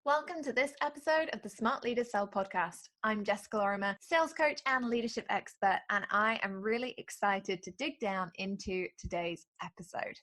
Welcome to this episode of the Smart Leaders Sell podcast. I'm Jessica Lorimer, sales coach and leadership expert, and I am really excited to dig down into today's episode.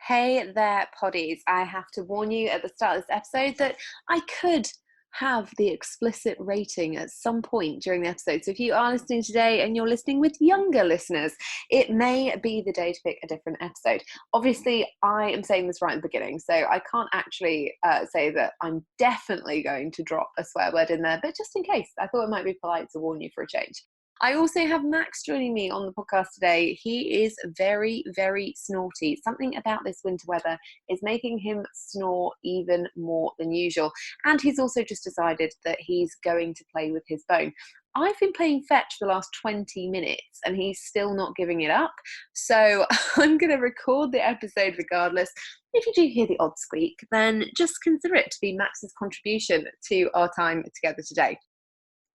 Hey there, poddies. I have to warn you at the start of this episode that I could have the explicit rating at some point during the episode. So if you are listening today and you're listening with younger listeners, it may be the day to pick a different episode. Obviously, I am saying this right at the beginning, so I can't actually say that I'm definitely going to drop a swear word in there, but just in case, I thought it might be polite to warn you for a change. I also have Max joining me on the podcast today. He is very, very snorty. Something about this winter weather is making him snore even more than usual. And he's also just decided that he's going to play with his bone. I've been playing fetch for the last 20 minutes and he's still not giving it up. So I'm going to record the episode regardless. If you do hear the odd squeak, then just consider it to be Max's contribution to our time together today.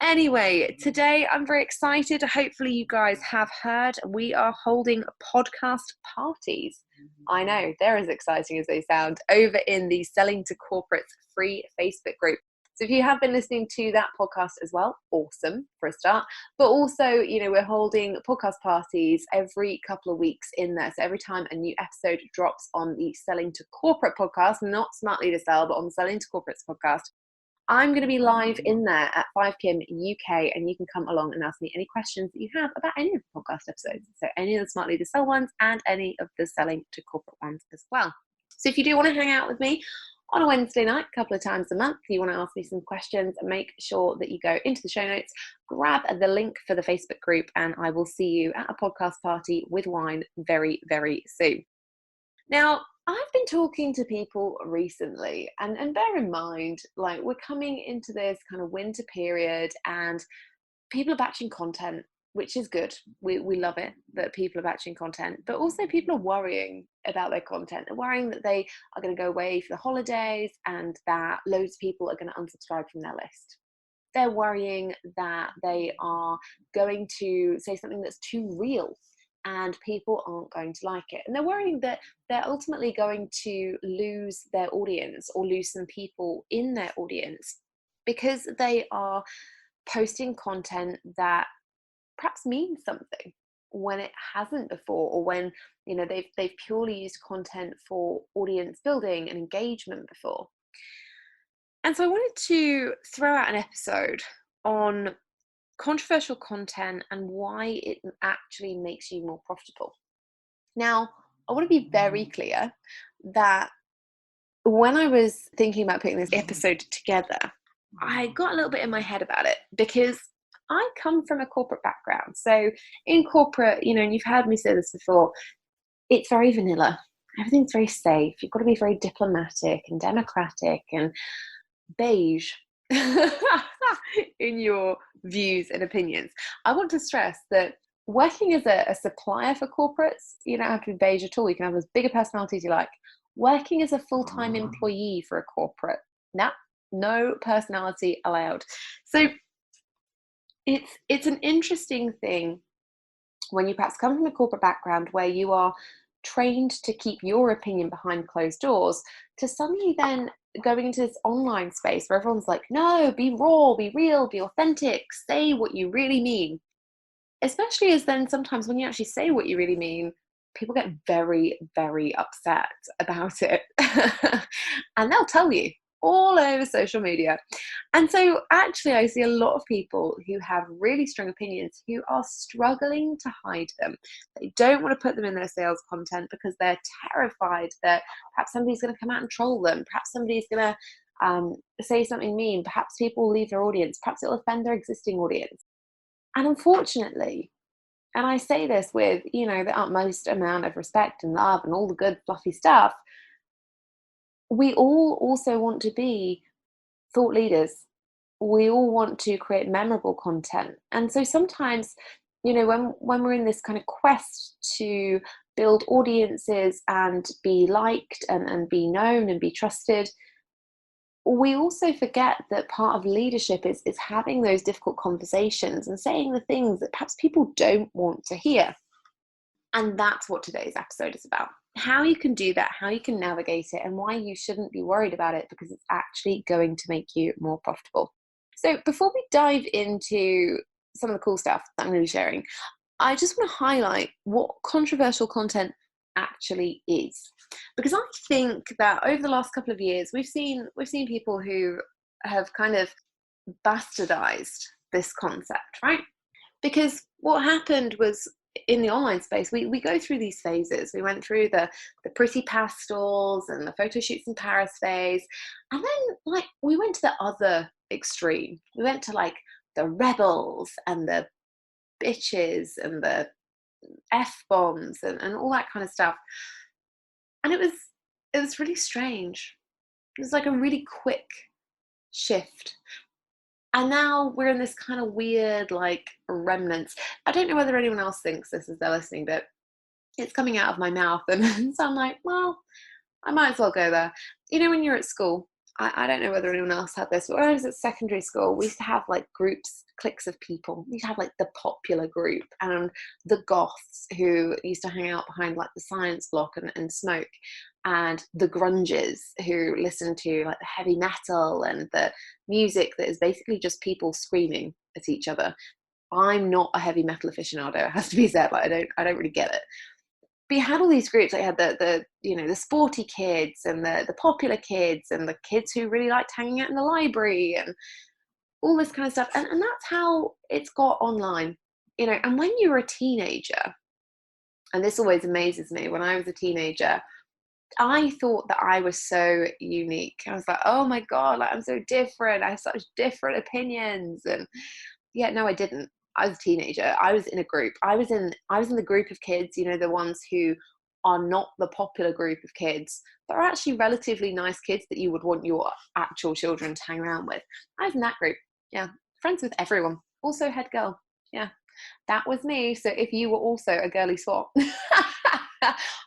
Anyway, today I'm very excited. Hopefully you guys have heard we are holding podcast parties. I know, they're as exciting as they sound, over in the Selling to Corporates free Facebook group. So if you have been listening to that podcast as well, awesome for a start. But also, we're holding podcast parties every couple of weeks in there. So every time a new episode drops on the Selling to Corporate podcast, not Smart Leader Sell, but on the Selling to Corporates podcast, I'm going to be live in there at 5 p.m. UK, and you can come along and ask me any questions that you have about any of the podcast episodes. So any of the Smart Leader Sell ones and any of the Selling to Corporate ones as well. So if you do want to hang out with me on a Wednesday night, a couple of times a month, you want to ask me some questions, make sure that you go into the show notes, grab the link for the Facebook group, and I will see you at a podcast party with wine very, very soon. Now, I've been talking to people recently, and bear in mind, we're coming into this kind of winter period and people are batching content, which is good. We love it that people are batching content, but also people are worrying about their content. They're worrying that they are going to go away for the holidays and that loads of people are going to unsubscribe from their list. They're worrying that they are going to say something that's too real and people aren't going to like it. And they're worrying that they're ultimately going to lose their audience or lose some people in their audience because they are posting content that perhaps means something when it hasn't before, or when they've purely used content for audience building and engagement before. And so I wanted to throw out an episode on controversial content and why it actually makes you more profitable. Now, I want to be very clear that when I was thinking about putting this episode together, I got a little bit in my head about it because I come from a corporate background. So in corporate, and you've heard me say this before, it's very vanilla. Everything's very safe. You've got to be very diplomatic and democratic and beige in your views and opinions. I want to stress that working as a supplier for corporates, you don't have to be beige at all. You can have as big a personality as you like. Working as a full-time employee for a corporate, no personality allowed. So it's an interesting thing when you perhaps come from a corporate background where you are trained to keep your opinion behind closed doors, to suddenly then going into this online space where everyone's like, no, be raw, be real, be authentic, say what you really mean. Especially as then sometimes when you actually say what you really mean, people get very, very upset about it. And they'll tell you all over social media. And so actually I see a lot of people who have really strong opinions who are struggling to hide them. They don't want to put them in their sales content because they're terrified that perhaps somebody's going to come out and troll them. Perhaps somebody's going to say something mean. Perhaps people will leave their audience. Perhaps it'll offend their existing audience. And unfortunately, and I say this with, the utmost amount of respect and love and all the good fluffy stuff, we all also want to be thought leaders. We all want to create memorable content. And so sometimes, when we're in this kind of quest to build audiences and be liked and be known and be trusted, we also forget that part of leadership is having those difficult conversations and saying the things that perhaps people don't want to hear. And that's what today's episode is about. How you can do that, how you can navigate it, and why you shouldn't be worried about it, because it's actually going to make you more profitable. So before we dive into some of the cool stuff that I'm going to be sharing, I just want to highlight what controversial content actually is. Because I think that over the last couple of years, we've seen people who have kind of bastardized this concept, right? Because what happened was, in the online space, we go through these phases. We went through the pretty pastels and the photo shoots in Paris phase, and then like we went to the other extreme. We went to like the rebels and the bitches and the f-bombs and all that kind of stuff. And it was really strange. It was like a really quick shift. And now we're in this kind of weird, like, remnants. I don't know whether anyone else thinks this as they're listening, but it's coming out of my mouth. And so I'm like, well, I might as well go there. You know, when you're at school, I don't know whether anyone else had this, but when I was at secondary school, we used to have like groups, cliques of people. We used to have like the popular group and the goths who used to hang out behind like the science block and smoke, and the grunges who listened to like the heavy metal and the music that is basically just people screaming at each other. I'm not a heavy metal aficionado, it has to be said. Like I don't really get it. But you had all these groups. Like you had the you know, the sporty kids and the popular kids and the kids who really liked hanging out in the library and all this kind of stuff. And that's how it's got online, you know. And when you were a teenager, and this always amazes me, when I was a teenager, I thought that I was so unique. I was like, oh my God, like I'm so different. I have such different opinions. And yeah, no, I didn't. I was a teenager. I was in a group. I was in the group of kids, you know, the ones who are not the popular group of kids, but are actually relatively nice kids that you would want your actual children to hang around with. I was in that group. Yeah. Friends with everyone. Also head girl. Yeah. That was me. So if you were also a girly swat,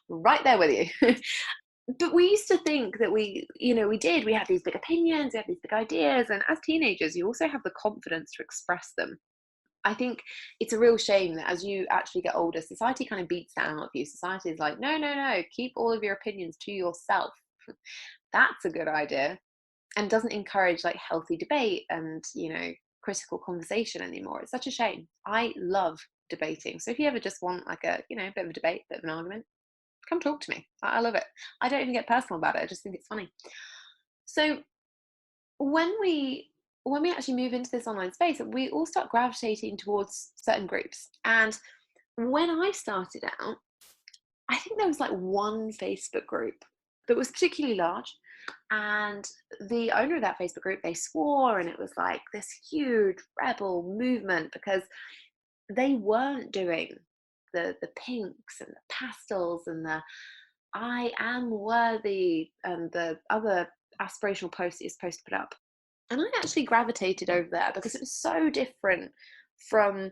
right there with you. But we used to think that we had these big opinions, we had these big ideas, and as teenagers you also have the confidence to express them. I think it's a real shame that as you actually get older, society kind of beats that out of you. Society is like, no, keep all of your opinions to yourself. That's a good idea, and doesn't encourage like healthy debate and, you know, critical conversation anymore. It's such a shame. I love debating. So if you ever just want like a, you know, bit of a debate, bit of an argument, come talk to me. I love it. I don't even get personal about it. I just think it's funny. So when we actually move into this online space, we all start gravitating towards certain groups. And when I started out, I think there was like one Facebook group that was particularly large. And the owner of that Facebook group, they swore, and it was like this huge rebel movement because they weren't doing the pinks and the pastels and the I am worthy and the other aspirational posts that you're supposed to put up. And I actually gravitated over there because it was so different from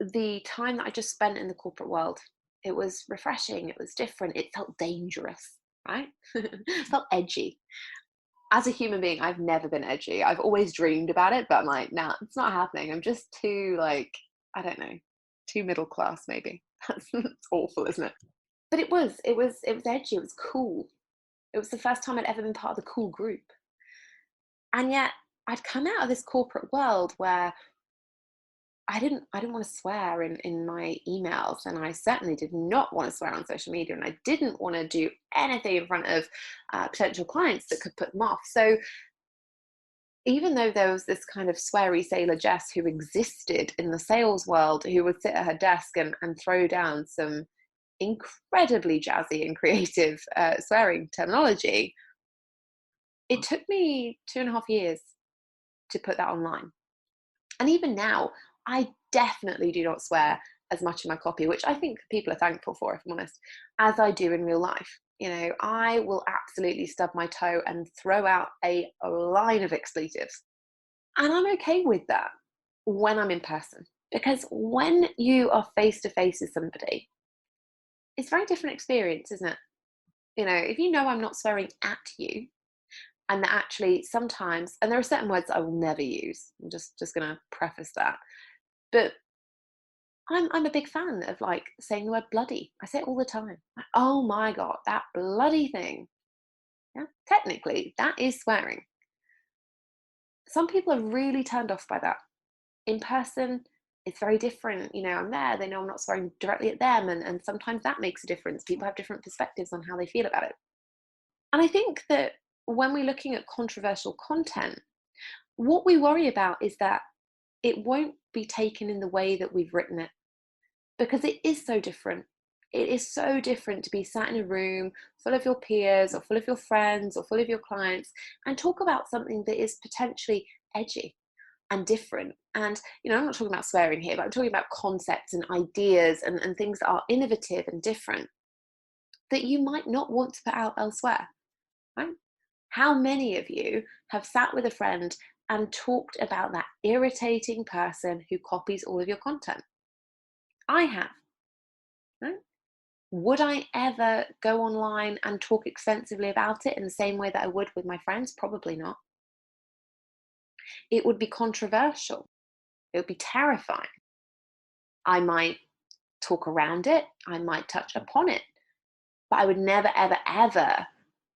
the time that I just spent in the corporate world. It was refreshing, it was different, it felt dangerous, right? It felt edgy. As a human being, I've never been edgy. I've always dreamed about it, but I'm like, nah, it's not happening. I'm just too, like, I don't know, too middle class maybe. That's awful, isn't it? But it was edgy, it was cool. It was the first time I'd ever been part of the cool group. And yet I'd come out of this corporate world where I didn't want to swear in my emails, and I certainly did not want to swear on social media, and I didn't want to do anything in front of potential clients that could put them off. So even though there was this kind of sweary sailor Jess who existed in the sales world, who would sit at her desk and throw down some incredibly jazzy and creative swearing terminology, it took me 2.5 years to put that online. And even now, I definitely do not swear as much in my copy, which I think people are thankful for, if I'm honest, as I do in real life. You know, I will absolutely stub my toe and throw out a line of expletives. And I'm okay with that when I'm in person, because when you are face to face with somebody, it's a very different experience, isn't it? You know, if you know I'm not swearing at you, And that actually sometimes, and there are certain words that I will never use. I'm just going to preface that. But I'm a big fan of like saying the word bloody. I say it all the time. Like, oh my God, that bloody thing. Yeah, technically, that is swearing. Some people are really turned off by that. In person, it's very different. You know, I'm there, they know I'm not swearing directly at them. And sometimes that makes a difference. People have different perspectives on how they feel about it. And I think that when we're looking at controversial content, what we worry about is that it won't be taken in the way that we've written it, because it is so different. It is so different to be sat in a room full of your peers or full of your friends or full of your clients and talk about something that is potentially edgy and different. And, you know, I'm not talking about swearing here, but I'm talking about concepts and ideas and things that are innovative and different that you might not want to put out elsewhere, right? How many of you have sat with a friend and talked about that irritating person who copies all of your content? I have. Right? Would I ever go online and talk extensively about it in the same way that I would with my friends? Probably not. It would be controversial. It would be terrifying. I might talk around it. I might touch upon it. But I would never, ever, ever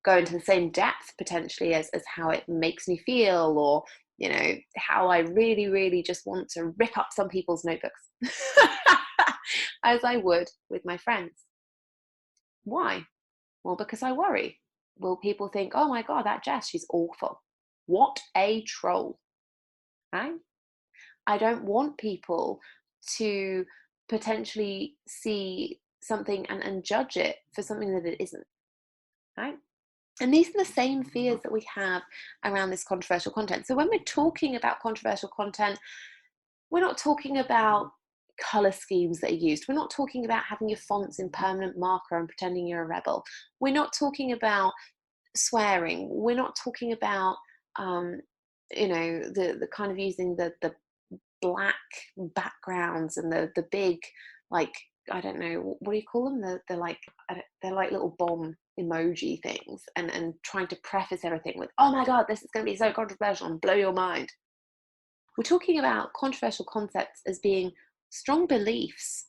go into the same depth potentially as how it makes me feel, or, you know, how I really, really just want to rip up some people's notebooks as I would with my friends. Why? Well, because I worry. Will people think, oh my God, that Jess, she's awful. What a troll, right? I don't want people to potentially see something and judge it for something that it isn't, right? And these are the same fears that we have around this controversial content. So when we're talking about controversial content, we're not talking about color schemes that are used. We're not talking about having your fonts in permanent marker and pretending you're a rebel. We're not talking about swearing. We're not talking about, you know, the kind of using the black backgrounds and the big, like, I don't know, what do you call them? They're like, they're like little bomb emoji things, and trying to preface everything with, oh my God, this is going to be so controversial and blow your mind. We're talking about controversial concepts as being strong beliefs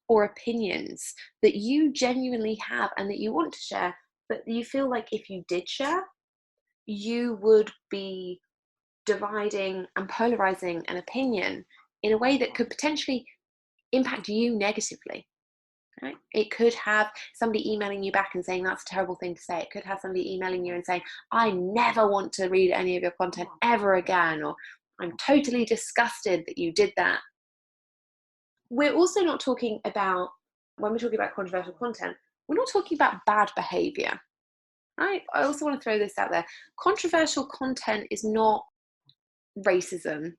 or opinions that you genuinely have and that you want to share, but you feel like if you did share, you would be dividing and polarizing an opinion in a way that could potentially impact you negatively. Right? It could have somebody emailing you back and saying that's a terrible thing to say. It could have somebody emailing you and saying, I never want to read any of your content ever again, or I'm totally disgusted that you did that. We're also not talking about, when we're talking about controversial content, we're not talking about bad behavior. Right? I also want to throw this out there. Controversial content is not racism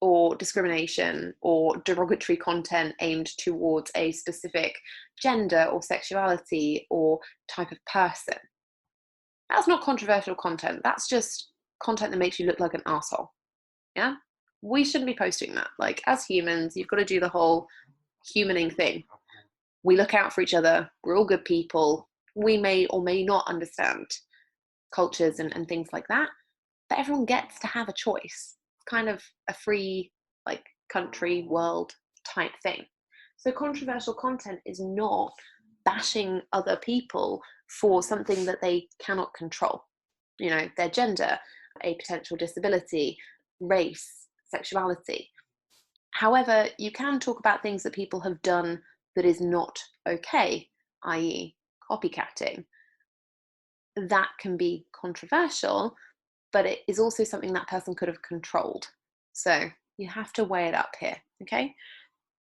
or discrimination or derogatory content aimed towards a specific gender or sexuality or type of person. That's not controversial content. That's just content that makes you look like an asshole. Yeah? We shouldn't be posting that. Like, as humans, you've got to do the whole humaning thing. We look out for each other. We're all good people. We may or may not understand cultures and things like that, but everyone gets to have a choice. Kind of a free, like, country, world type thing. So controversial content is not bashing other people for something that they cannot control. You know, their gender, a potential disability, race, sexuality. However, you can talk about things that people have done that is not okay, i.e. copycatting. That can be controversial, but it is also something that person could have controlled. So you have to weigh it up here, okay?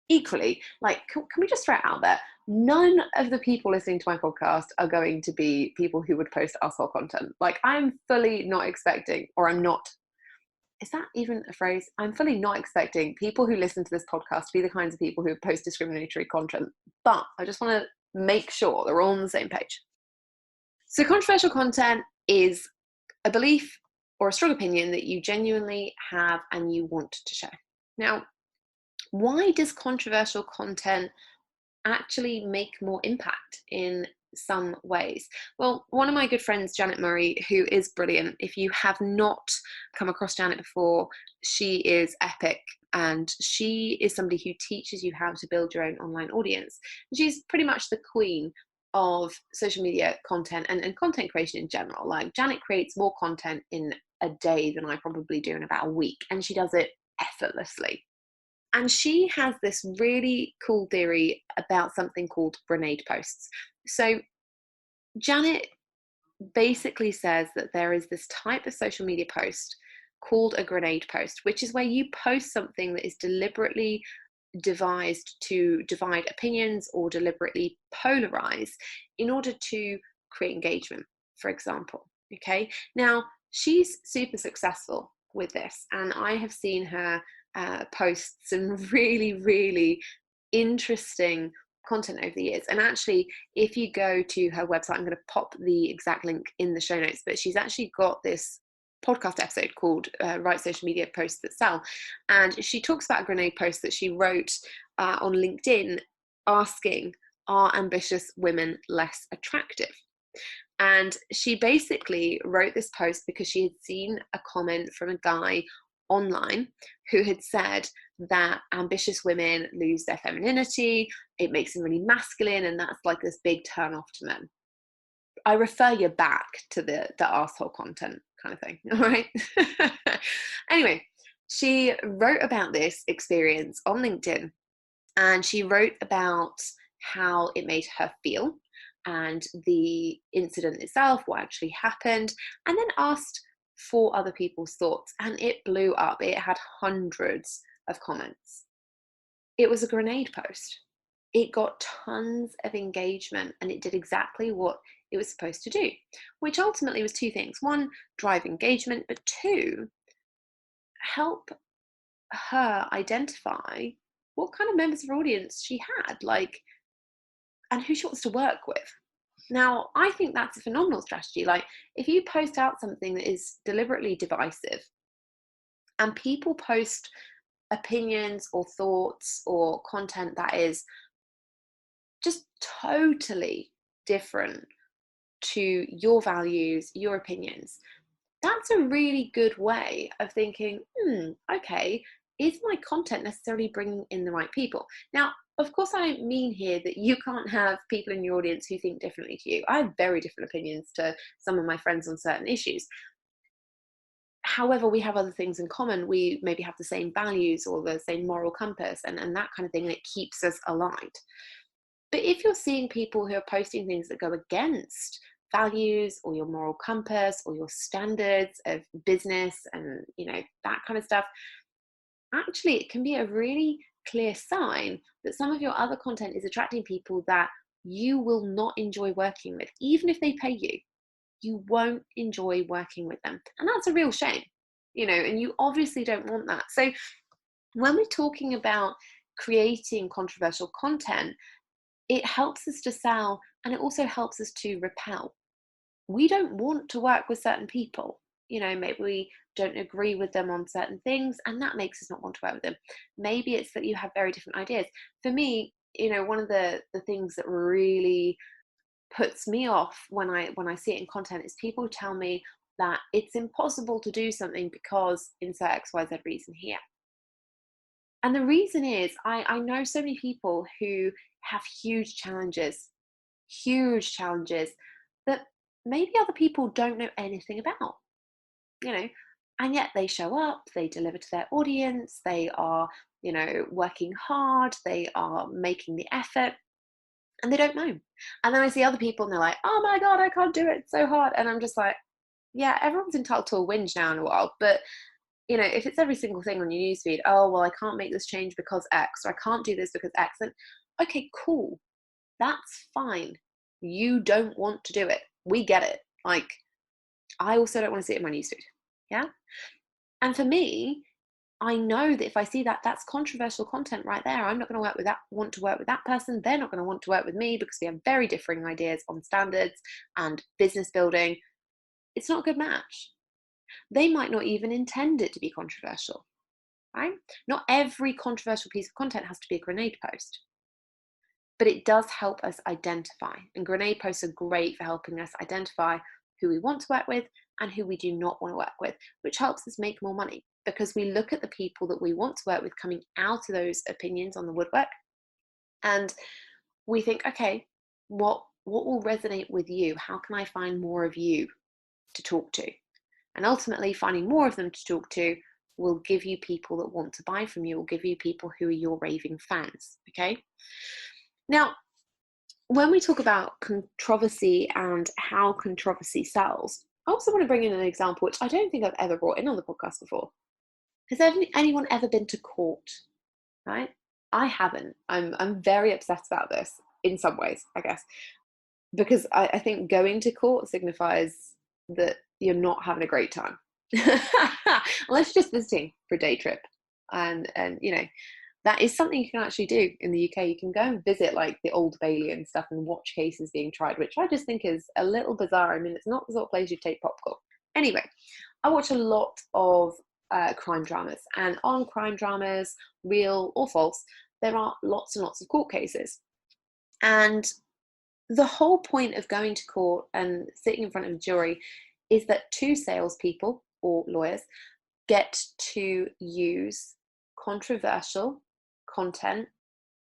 Equally, like, can we just throw it out there? None of the people listening to my podcast are going to be people who would post asshole content. Like, I'm fully not expecting, or I'm not, is that even a phrase? I'm fully not expecting people who listen to this podcast to be the kinds of people who post discriminatory content. But I just want to make sure they're all on the same page. So controversial content is a belief or a strong opinion that you genuinely have and you want to share. Now, why does controversial content actually make more impact in some ways? Well, one of my good friends, Janet Murray, who is brilliant. If you have not come across Janet before, she is epic. And she is somebody who teaches you how to build your own online audience. She's pretty much the queen of social media content and content creation in general. Like, Janet creates more content in a day than I probably do in about a week, and she does it effortlessly. And she has this really cool theory about something called grenade posts. So Janet basically says that there is this type of social media post called a grenade post, which is where you post something that is deliberately devised to divide opinions or deliberately polarize in order to create engagement, for example. Okay, now she's super successful with this, and I have seen her post some really, really interesting content over the years. And actually, if you go to her website, I'm going to pop the exact link in the show notes, but she's actually got this podcast episode called Write Social Media Posts That Sell. And she talks about a grenade post that she wrote on LinkedIn asking, are ambitious women less attractive? And she basically wrote this post because she had seen a comment from a guy online who had said that ambitious women lose their femininity, it makes them really masculine, and that's like this big turn off to men. I refer you back to the arsehole content kind of thing, all right? Anyway, she wrote about this experience on LinkedIn, and she wrote about how it made her feel and the incident itself, what actually happened, and then asked for other people's thoughts, and it blew up. It had hundreds of comments. It was a grenade post. It got tons of engagement, and it did exactly what it was supposed to do, which ultimately was two things. One, drive engagement, but two, help her identify what kind of members of her audience she had, like, and who she wants to work with. Now, I think that's a phenomenal strategy. Like, if you post out something that is deliberately divisive and people post opinions or thoughts or content that is just totally different to your values, your opinions, that's a really good way of thinking, okay, is my content necessarily bringing in the right people? Now, of course, I don't mean here that you can't have people in your audience who think differently to you. I have very different opinions to some of my friends on certain issues. However, we have other things in common. We maybe have the same values or the same moral compass and that kind of thing, and it keeps us aligned. But if you're seeing people who are posting things that go against values or your moral compass or your standards of business and that kind of stuff, actually it can be a really clear sign that some of your other content is attracting people that you will not enjoy working with. Even if they pay you, you won't enjoy working with them, and that's a real shame, and you obviously don't want that. So when we're talking about creating controversial content, it helps us to sell, and it also helps us to repel. We don't want to work with certain people. Maybe we don't agree with them on certain things, and that makes us not want to work with them. Maybe it's that you have very different ideas. For me, one of the things that really puts me off when I see it in content is people tell me that it's impossible to do something because insert XYZ reason here. And the reason is I know so many people who have huge challenges that maybe other people don't know anything about, and yet they show up, they deliver to their audience, they are, working hard, they are making the effort, and they don't know. And then I see other people and they're like, oh my God, I can't do it, it's so hard. And I'm just like, yeah, everyone's entitled to a whinge now in a while, but if it's every single thing on your newsfeed, oh, well, I can't make this change because X, or I can't do this because X, then okay, cool. That's fine. You don't want to do it. We get it. Like, I also don't want to see it in my newsfeed. Yeah. And for me, I know that if I see that, that's controversial content right there. I'm not going to want to work with that person. They're not going to want to work with me because we have very differing ideas on standards and business building. It's not a good match. They might not even intend it to be controversial, right? Not every controversial piece of content has to be a grenade post. but it does help us identify. And grenade posts are great for helping us identify who we want to work with and who we do not want to work with, which helps us make more money because we look at the people that we want to work with coming out of those opinions on the woodwork, and we think, okay, what will resonate with you? How can I find more of you to talk to? And ultimately, finding more of them to talk to will give you people that want to buy from you, will give you people who are your raving fans, okay? Now, when we talk about controversy and how controversy sells, I also want to bring in an example, which I don't think I've ever brought in on the podcast before. Has anyone ever been to court, right? I haven't. I'm very obsessed about this in some ways, I guess, because I think going to court signifies that you're not having a great time. Unless you're just visiting for a day trip. And you know, that is something you can actually do in the UK. You can go and visit like the Old Bailey and stuff and watch cases being tried, which I just think is a little bizarre. I mean, it's not the sort of place you take popcorn. Anyway, I watch a lot of crime dramas, and on crime dramas, real or false, there are lots and lots of court cases. And the whole point of going to court and sitting in front of a jury is that two salespeople or lawyers get to use controversial content,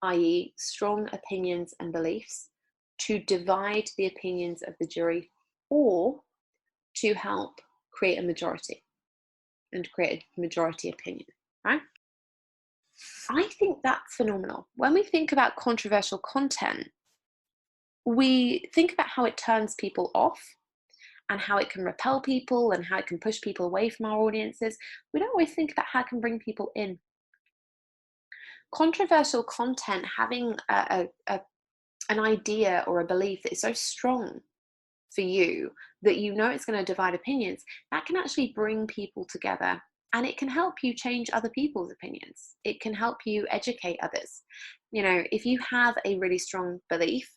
i.e., strong opinions and beliefs, to divide the opinions of the jury or to help create a majority and create a majority opinion, right? I think that's phenomenal. When we think about controversial content, we think about how it turns people off and how it can repel people and how it can push people away from our audiences. We don't always think about how it can bring people in. Controversial content, having an idea or a belief that is so strong for you that you know it's going to divide opinions, that can actually bring people together, and it can help you change other people's opinions. It can help you educate others. You know, if you have a really strong belief,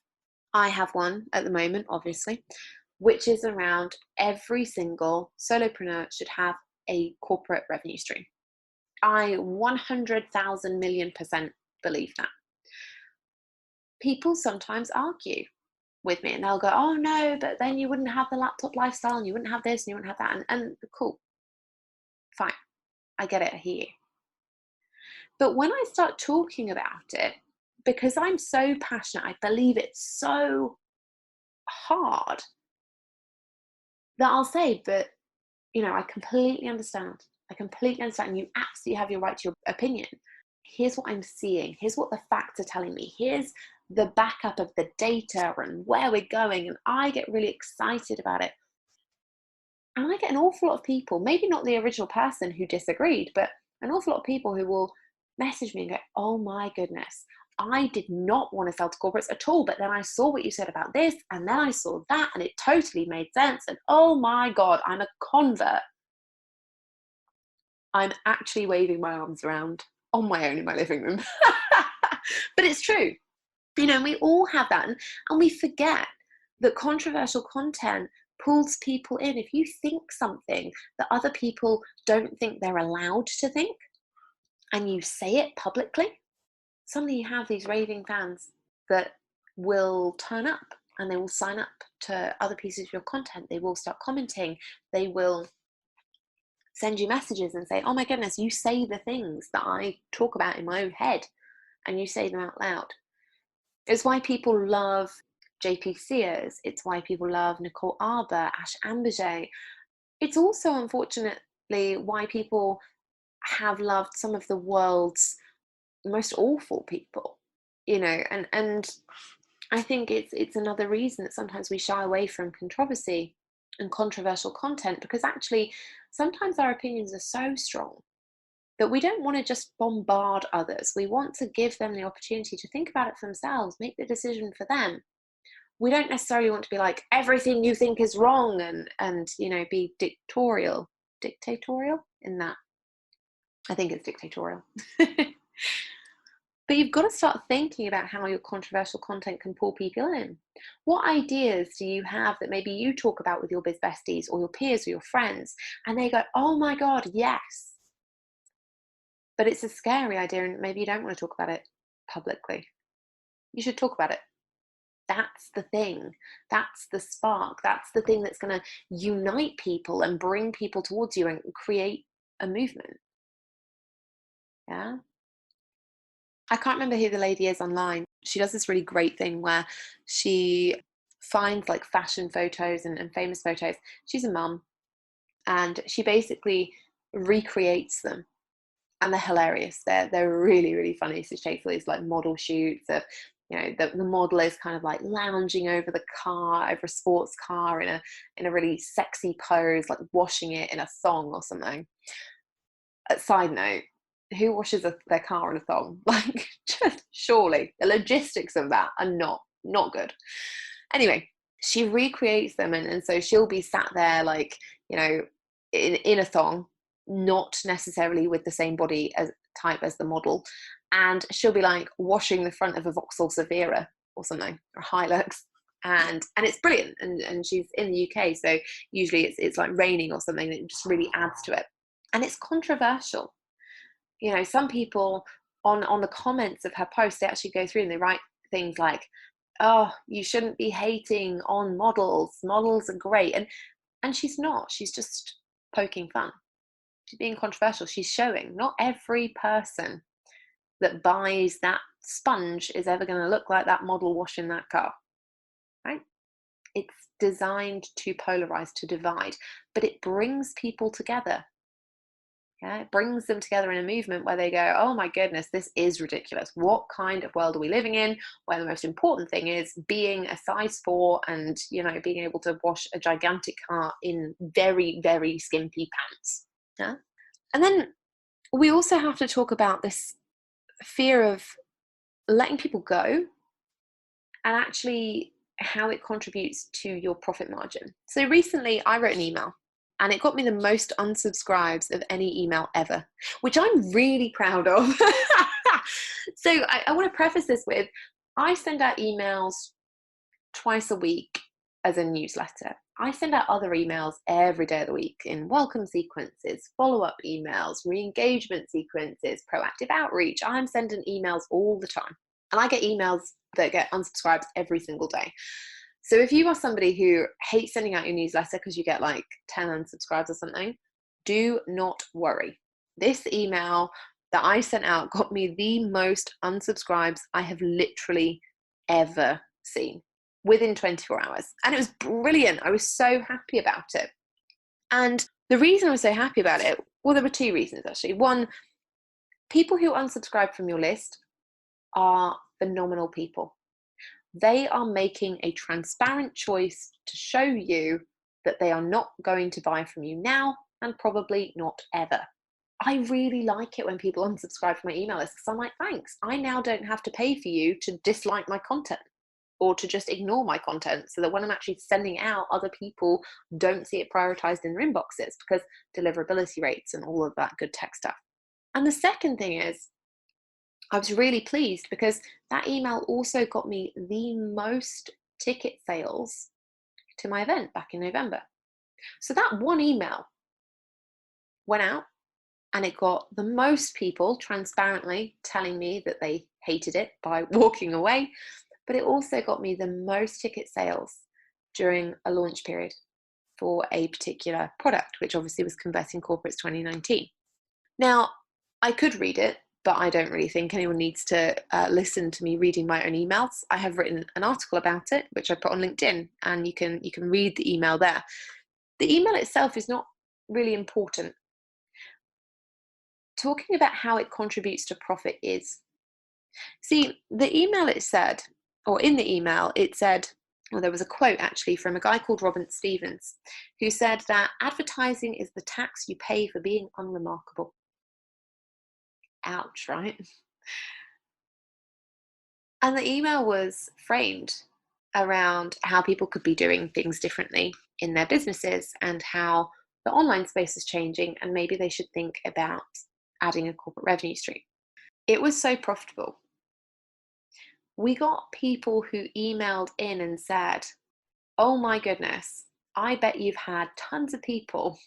I have one at the moment, obviously, which is around every single solopreneur should have a corporate revenue stream. I 100,000 million% believe that. People sometimes argue with me and they'll go, oh no, but then you wouldn't have the laptop lifestyle and you wouldn't have this and you wouldn't have that. And cool, fine, I get it, I hear you. But when I start talking about it, because I'm so passionate, I believe it so hard, that I'll say, but you know, I completely understand. I completely understand. You absolutely have your right to your opinion. Here's what I'm seeing. Here's what the facts are telling me. Here's the backup of the data and where we're going. And I get really excited about it. And I get an awful lot of people, maybe not the original person who disagreed, but an awful lot of people who will message me and go, oh my goodness, I did not want to sell to corporates at all, but then I saw what you said about this, and then I saw that, and it totally made sense. And oh my God, I'm a convert. I'm actually waving my arms around on my own in my living room. But it's true. You know, we all have that. And we forget that controversial content pulls people in. If you think something that other people don't think they're allowed to think, and you say it publicly, suddenly you have these raving fans that will turn up and they will sign up to other pieces of your content. They will start commenting. They will send you messages and say, oh my goodness, you say the things that I talk about in my own head and you say them out loud. It's why people love JP Sears. It's why people love Nicole Arbour, Ash Ambirge. It's also, unfortunately, why people have loved some of the world's most awful people, you know, and I think it's another reason that sometimes we shy away from controversy and controversial content, because actually sometimes our opinions are so strong that we don't want to just bombard others. We want to give them the opportunity to think about it for themselves, make the decision for them. We don't necessarily want to be like, everything you think is wrong, and you know, be dictatorial in that. I think it's dictatorial. But you've got to start thinking about how your controversial content can pull people in. What ideas do you have that maybe you talk about with your biz besties or your peers or your friends, and they go, oh my God, yes. But it's a scary idea and maybe you don't want to talk about it publicly. You should talk about it. That's the thing. That's the spark. That's the thing that's going to unite people and bring people towards you and create a movement. Yeah. I can't remember who the lady is online. She does this really great thing where she finds like fashion photos and famous photos. She's a mum, and she basically recreates them, and they're hilarious. They're really, really funny. So she takes all these like model shoots of, you know, the model is kind of like lounging over the car, over a sports car in a really sexy pose, like washing it in a thong or something. A side note, who washes their car in a thong? Like, just surely the logistics of that are not good. Anyway, she recreates them, and so she'll be sat there like, you know, in a thong, not necessarily with the same body as type as the model, and she'll be like washing the front of a Vauxhall Severa or something, or Hilux, and it's brilliant. And she's in the UK, so usually it's like raining or something, and it just really adds to it. And it's controversial. You know, some people on the comments of her post, they actually go through and they write things like, oh, you shouldn't be hating on models. Models are great. And she's not. She's just poking fun. She's being controversial. She's showing not every person that buys that sponge is ever going to look like that model washing that car. Right? It's designed to polarize, to divide, but it brings people together. Yeah, it brings them together in a movement where they go, oh my goodness, this is ridiculous. What kind of world are we living in where the most important thing is being a size 4 and, you know, being able to wash a gigantic car in very, very skimpy pants? Yeah. And then we also have to talk about this fear of letting people go, and actually how it contributes to your profit margin. So recently I wrote an email, and it got me the most unsubscribes of any email ever, which I'm really proud of. So I want to preface this with, I send out emails twice a week as a newsletter. I send out other emails every day of the week in welcome sequences, follow-up emails, re-engagement sequences, proactive outreach. I'm sending emails all the time. And I get emails that get unsubscribed every single day. So if you are somebody who hates sending out your newsletter because you get like 10 unsubscribes or something, do not worry. This email that I sent out got me the most unsubscribes I have literally ever seen within 24 hours. And it was brilliant. I was so happy about it. And the reason I was so happy about it, well, there were two reasons actually. One, people who unsubscribe from your list are phenomenal people. They are making a transparent choice to show you that they are not going to buy from you now and probably not ever. I really like it when people unsubscribe from my email list because I'm like, thanks, I now don't have to pay for you to dislike my content or to just ignore my content, so that when I'm actually sending out, other people don't see it prioritized in their inboxes, because deliverability rates and all of that good tech stuff. And the second thing is, I was really pleased because that email also got me the most ticket sales to my event back in November. So that one email went out and it got the most people transparently telling me that they hated it by walking away, but it also got me the most ticket sales during a launch period for a particular product, which obviously was Converting Corporates 2019. Now, I could read it, but I don't really think anyone needs to listen to me reading my own emails. I have written an article about it, which I put on LinkedIn, and you can read the email there. The email itself is not really important. Talking about how it contributes to profit is. See, the email it said, or in the email it said, well, there was a quote actually from a guy called Robin Stevens, who said that advertising is the tax you pay for being unremarkable. Ouch, right? And the email was framed around how people could be doing things differently in their businesses and how the online space is changing, and maybe they should think about adding a corporate revenue stream. It was so profitable. We got people who emailed in and said, oh my goodness, I bet you've had tons of people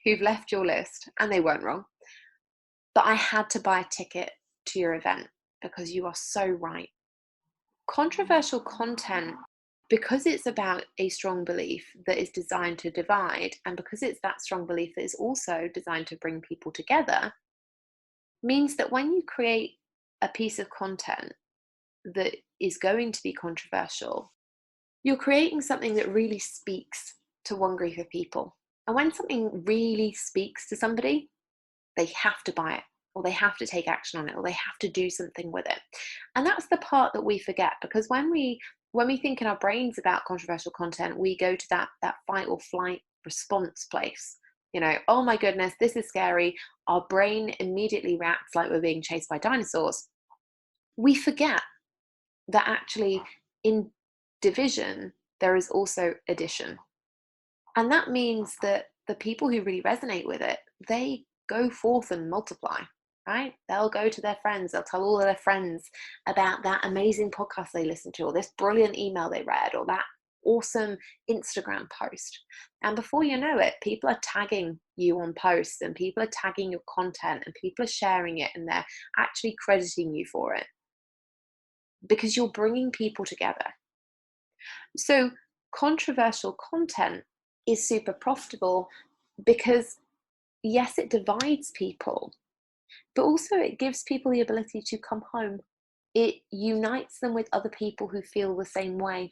who've left your list, and they weren't wrong, but I had to buy a ticket to your event because you are so right. Controversial content, because it's about a strong belief that is designed to divide, and because it's that strong belief that is also designed to bring people together, means that when you create a piece of content that is going to be controversial, you're creating something that really speaks to one group of people. And when something really speaks to somebody, they have to buy it, or they have to take action on it, or they have to do something with it. And that's the part that we forget, because when we think in our brains about controversial content, we go to that fight or flight response place. Oh my goodness, this is scary. Our brain immediately reacts like we're being chased by dinosaurs. We forget that actually in division, there is also addition. And that means that the people who really resonate with it, they go forth and multiply, right? They'll go to their friends, they'll tell all of their friends about that amazing podcast they listened to, or this brilliant email they read, or that awesome Instagram post. And before you know it, people are tagging you on posts, and people are tagging your content, and people are sharing it, and they're actually crediting you for it, because you're bringing people together. So controversial content is super profitable because, yes, it divides people, but also it gives people the ability to come home. It unites them with other people who feel the same way.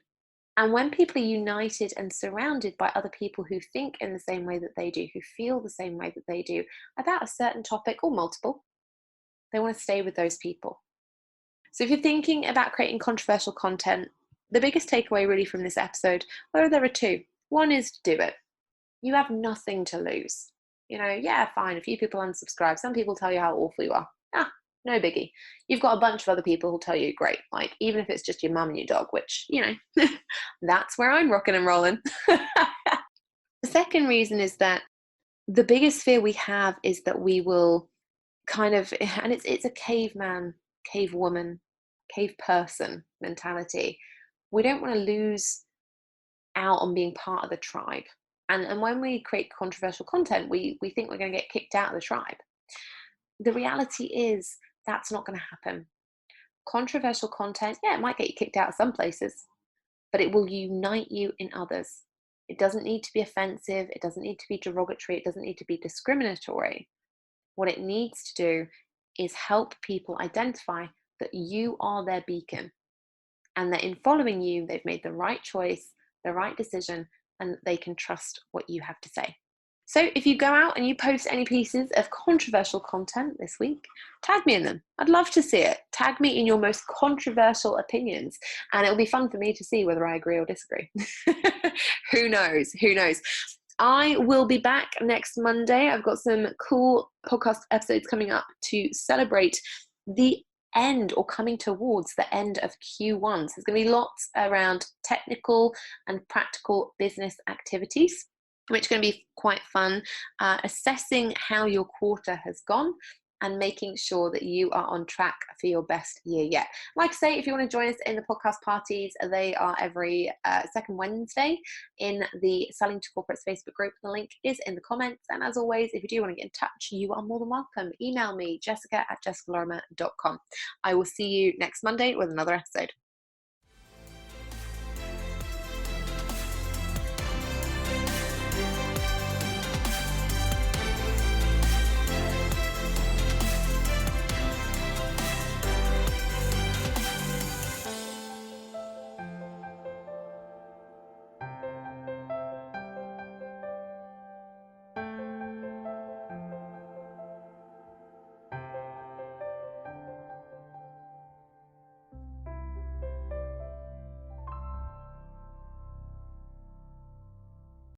And when people are united and surrounded by other people who think in the same way that they do, who feel the same way that they do about a certain topic or multiple, they want to stay with those people. So if you're thinking about creating controversial content, the biggest takeaway really from this episode, well, there are two. One is to do it. You have nothing to lose. Yeah, fine, a few people unsubscribe. Some people tell you how awful you are. No biggie. You've got a bunch of other people who'll tell you great. Like, even if it's just your mum and your dog, which, that's where I'm rocking and rolling. The second reason is that the biggest fear we have is that we will kind of, and it's a caveman, cave woman, cave person mentality. We don't want to lose out on being part of the tribe. And when we create controversial content, we think we're going to get kicked out of the tribe. The reality is that's not going to happen. Controversial content, yeah, it might get you kicked out of some places, but it will unite you in others. It doesn't need to be offensive. It doesn't need to be derogatory. It doesn't need to be discriminatory. What it needs to do is help people identify that you are their beacon, and that in following you, they've made the right choice, the right decision, and they can trust what you have to say. So if you go out and you post any pieces of controversial content this week, tag me in them. I'd love to see it. Tag me in your most controversial opinions, and it'll be fun for me to see whether I agree or disagree. Who knows? Who knows? I will be back next Monday. I've got some cool podcast episodes coming up to celebrate the end, or coming towards the end, of Q1. So there's going to be lots around technical and practical business activities, which is going to be quite fun, assessing how your quarter has gone and making sure that you are on track for your best year yet. Like I say, if you want to join us in the podcast parties, they are every second Wednesday in the Selling to Corporates Facebook group. The link is in the comments. And as always, if you do want to get in touch, you are more than welcome. Email me, jessica@jessicalorimer.com. I will see you next Monday with another episode.